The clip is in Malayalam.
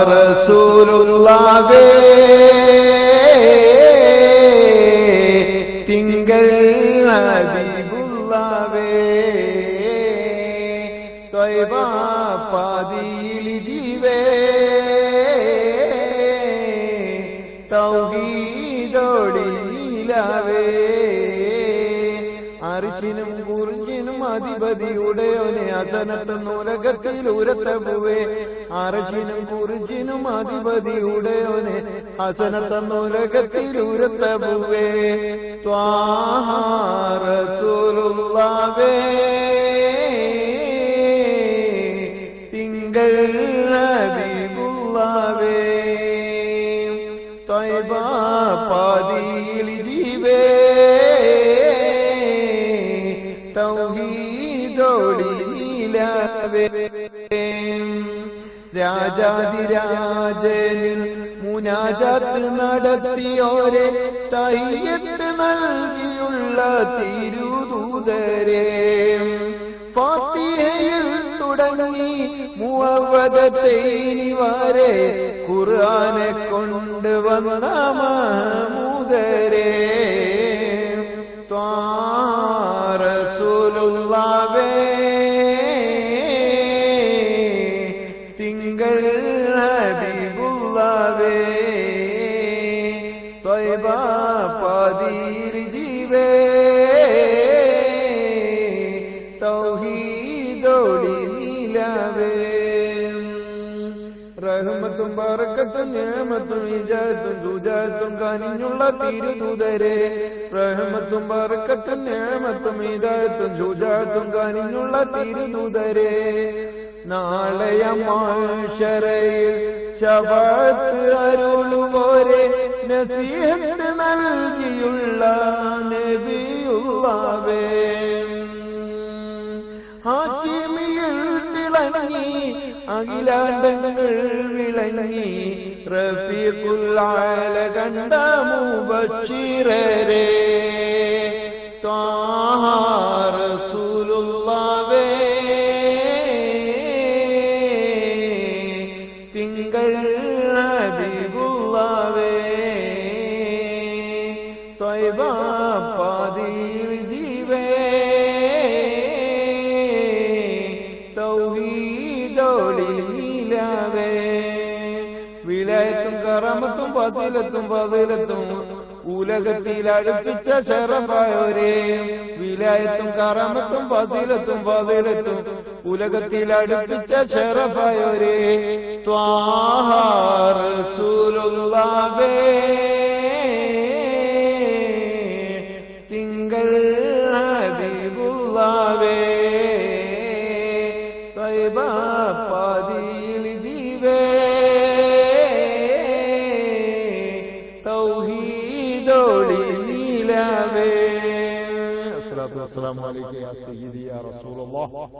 റസൂലുള്ളാഹേ തിങ്കൾ ഹബീബുള്ളാഹേ ത്വയ്ബ പാതിയിൽ ജീവേ തൗഹീദോടിയിലാവേ അർശിനും കുർജിനും അധിപതിയുടെയോനെ അസനത്തുലകത്തിൽ ഉരത്തബുവേ അർശിനും കുർജിനും അധിപതിയുടെയോനെ അസനത്തുലകത്തിൽ ഉരത്തബുവേ ത്വാഹ റസൂലുള്ളാഹേ തിങ്കൾ ഹബീബുള്ളാഹേ ത്വയ്ബ പാതിയിൽ ജീവേ തൗഹീദോടിയിലാവേ രാജാതിരാജനിൽ മുനാജാത്ത് നടത്തിയോരെ തഹിയ്യത്ത് നൽകിയുള്ള തിരുദൂതരെ ഫാത്തിഹയിൽ തുടങ്ങി മുഅവ്വദത്തൈനി വരെ ഖുർആനെ കൊണ്ടുവന്ന മഹ്മൂദരെ റസൂലുള്ളാഹേ തിങ്കൾ ഹബീബുള്ളാഹേ ത്വയ്ബ പാതിയിൽ ജീവേ തൗഹീദോടിയിലാവേ റഹ്മത്തും ബറക്കത്തും നിഅമത്തും ഇജാത്തും സുജാത്തും കനിഞ്ഞുള്ള തിരുദൂതരെ റഹ്മത്തും ബറക്കത്തും നിഅമത്തും ഇജാത്തും സുജാത്തും കനിഞ്ഞുള്ള തിരുദൂതരെ നാളെയ മഹ്ശറയിൽ ശഫാഅത്ത് അരുളുവോരെ നസീഹത്ത് നൽകിയുള്ള നബിയുള്ളാഹേ ഹാശിമിയിൽ തിളങ്ങി അഖിലാണ്ടങ്ങൾ വിളങ്ങി റഫീഖുൽ ആല കണ്ട മുബശ്ശിരരെ ത്വാഹ റസൂലുള്ളാഹേ തിങ്കൾ ഹബീബുള്ളാഹേ ത്വയ്ബ പാതിയിൽ ജീവേ തൗഹീദോടിയിലാവേ വിലായത്തും കറാമത്തും ഫളീലത്തും ഉലകത്തിൽ അടുപ്പിച്ച ശറഫായോരേ വിലായത്തും കറാമത്തും ഫളീലത്തും ഉലകത്തിൽ അടുപ്പിച്ച ശറഫായോരേ ത്വാഹ റസൂലുള്ളാഹേ തിങ്കൾ ഹബീബുള്ളാഹേ ത്വയ്ബ പാതിയിൽ ജീവേ തൗഹീദോടിയിലാവേ. അസ്സലാത്തു വസ്സലാമു അലൈക യാ സയ്യിദി യാ റസൂലല്ലാഹ്.